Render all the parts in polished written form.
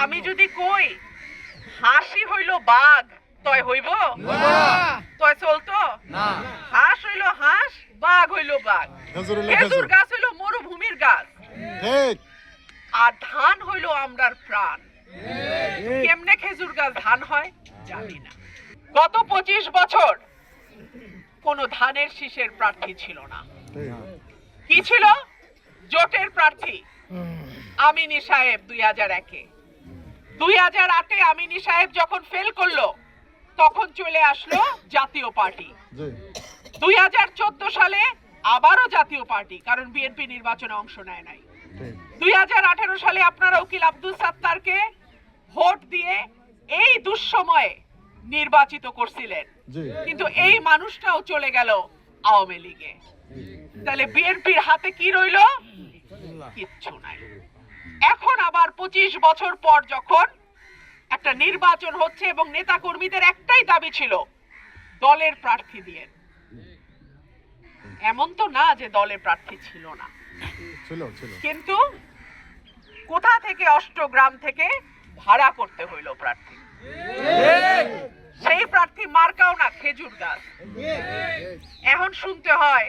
আমি যদি কই হাসি হইল বাঘ তয় হইব তয় চলতো না। হাঁস হইল হাঁস, বাঘ হইল বাঘ। খেজুর গাছ হইল মরুভূমির গাছ, ঠিক। আর ধান হইল আমরার প্রাণ। কেমনে খেজুর গাছ ধান হয় জানি না। গত 25 বছর কোন ধানের শীষের প্রার্থী ছিল না। কি ছিল? জোটের প্রার্থী আমিনী সাহেব 2001-এ। 2008-এ আমিনী সাহেব যখন ফেল করলো তখন চলে আসলো জাতীয় পার্টি। 2014 সালে আবারও জাতীয় পার্টি, কারণ বিএনপি নির্বাচনে অংশ নেয় নাই। 2018 সালে আপনারা উকিল আব্দুল সাত্তারকে ভোট দিয়ে এই দুঃসময়ে নির্বাচিত করছিলেন, কিন্তু এই মানুষটাও চলে গেল আওয়ামী লীগে। তাহলে বিএনপির হাতে কি রইল? কিচ্ছু নাই। এখন আবার 25 বছর পর যখন একটা নির্বাচন হচ্ছে এবং নেতা কর্মীদের একটাই দাবি ছিল দলের প্রার্থী দিয়ে, এমন তো না যে দলের প্রার্থী ছিল না, কিন্তু কোথা থেকে? অষ্টগ্রাম থেকে ভাড়া করতে হইল প্রার্থী। সেই প্রার্থী মার্কাও না, খেজুর গাছ। এখন শুনতে হয়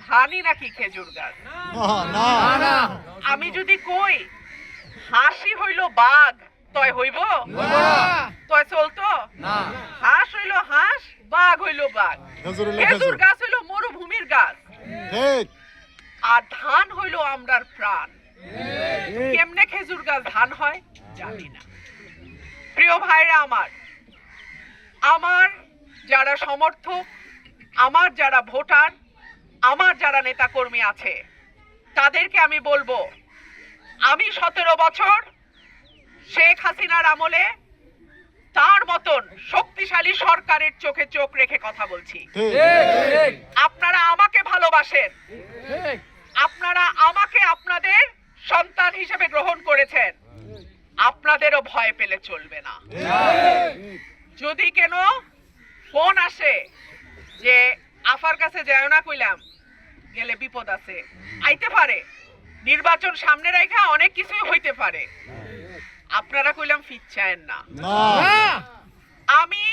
ধানই নাকি খেজুর গাছ। আমি যদি কই হাসি হইল বাঘ তয় হইব তয় চলতো না। হাঁস হইল হাঁস, বাঘ হইল বাঘ। খেজুর গাছ হইল মরুভূমির গাছ, ঠিক। আর ধান হইল আমরার প্রাণ। কেমনে খেজুর গাছ ধান হয় জানি না। প্রিয় ভাইরা আমার, আমার যারা সমর্থক, আমার যারা ভোটার, আমার যারা নেতা কর্মী আছে, তাদেরকে আমি বলবো, আমি 17 বছর শেখ হাসিনার আমলে তার মতন শক্তিশালী সরকারের চোখে চোখ রেখে কথা বলছি। আপনারা আমাকে ভালোবাসেন, আপনারা আমাকে আপনাদের সন্তান হিসেবে গ্রহণ করেছেন, আপনাদেরও ভয় পেলে চলবে না। যদি কেন ফোন আসে যে আফার কাছে যায় না, কইলাম গেলে বিপদ আছে, আইতে পারে, নির্বাচন সামনে রেখে অনেক কিছুই হইতে পারে, আপনারা কইলাম ফিচ্ছায়েন না। আমি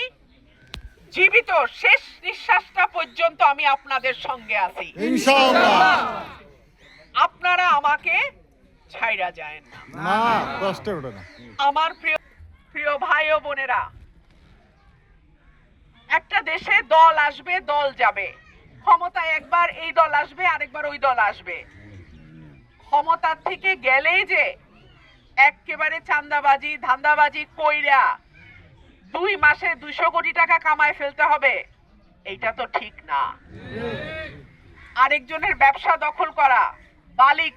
জীবিত শেষ নিঃশ্বাসটা পর্যন্ত আমি আপনাদের সঙ্গে আছি ইনশাআল্লাহ। আপনারা আমাকে ছাইরা যায় না। আমার প্রিয় ভাই ও বোনেরা, একটা দেশে দল আসবে, দল যাবে, ক্ষমতায় একবার এই দল আসবে, আরেকবার ওই দল আসবে। ক্ষমতার থেকে গেলেই যে একেবারে চাঁদাবাজি ধান্দাবাজি কইরা 2 মাসে 200 কোটি টাকা কামায় ফেলতে হবে, এইটা তো ঠিক না। আরেকজনের ব্যবসা দখল করা, বালি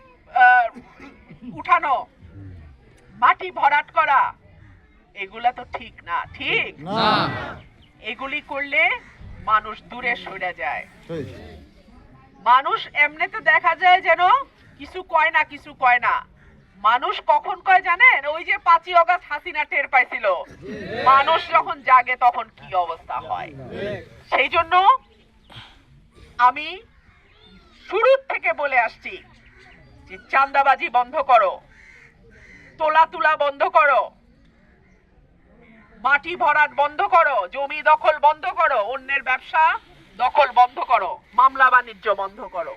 উঠানো, মাটি ভরাট করা, এগুলা তো ঠিক না। ঠিক না। এগুলি করলে মানুষ দূরে সরে যায়। মানুষ এমনিতে দেখা যায় যেন কিছু কয় না, কিছু কয় না। মানুষ কখন কয় জানেন? ওই যে 5ই আগস্ট হাসিনা টের পাইছিল, মানুষ যখন জাগে তখন কি অবস্থা হয়। সেই জন্য আমি শুরু থেকে বলে আসছি যে চাঁদাবাজি বন্ধ করো, তোলা বন্ধ করো, মাটি ভরাট বন্ধ করো, জমি দখল বন্ধ করো, অন্যের ব্যবসা দখল বন্ধ করো, মামলা বাণিজ্য বন্ধ করো।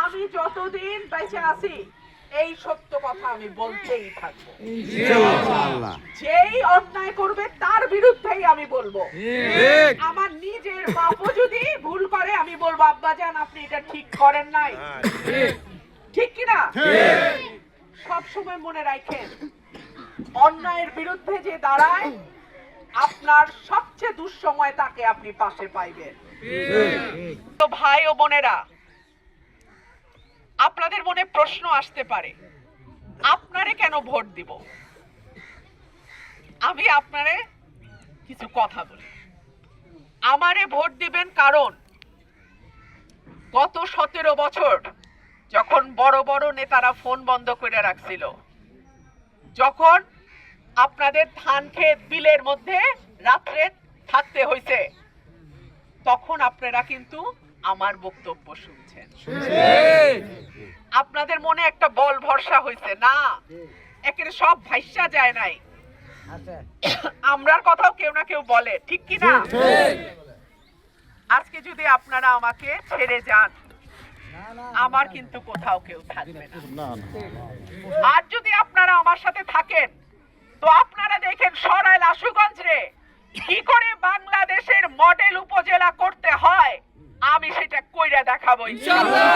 আমি যতদিন বেঁচে আছি এই সত্য কথা আমি বলতেই থাকবো। যেই অন্যায় করবে তার বিরুদ্ধেই আমি বলবো। আমার নিজের বাপও যদি ভুল করে আমি বলবো, আব্বাজান আপনি এটা ঠিক করেন নাই। ঠিক কিনা? সব সময় মনে রাখেন, অন্যায়ের বিরুদ্ধে যে দাঁড়ায় আপনার সবচেয়ে দুঃসময় তাকে আপনি পাশে পাইবেন। তো ভাই ও বোনেরা, আপনাদের মনে প্রশ্ন আসতে পারে, আপনারে কেন ভোট দিব? আমি আপনারে কিছু কথা বলি। আমারে ভোট দিবেন কারণ গত 17 বছর যখন বড় বড় নেতারা ফোন বন্ধ করে রাখছিল, যখন আপনাদের ধান ক্ষেত বিলের মধ্যে রাত্রে থাকতে হয়েছে, তখন আপনারা কিন্তু আমার বক্তব্য শুনছেন। আপনাদের মনে একটা বল ভরসা হয়েছে না, একের সব ভাইসা যায় নাই। আমরার কথাও কেউ না কেউ বলে, ঠিক কি না? ঠিক। আজকে যদি আপনারা আমাকে ছেড়ে যান, আমার কিন্তু কোথাও কেউ থাকবে না। না না আর যদি আপনারা আমার সাথে থাকেন, তো আপনারা দেখেন সরাইল আশুগঞ্জ রে কি করে বাংলাদেশের মডেল উপজেলা করতে হয়, আমি সেটা কইরা দেখাবো ইনশাআল্লাহ।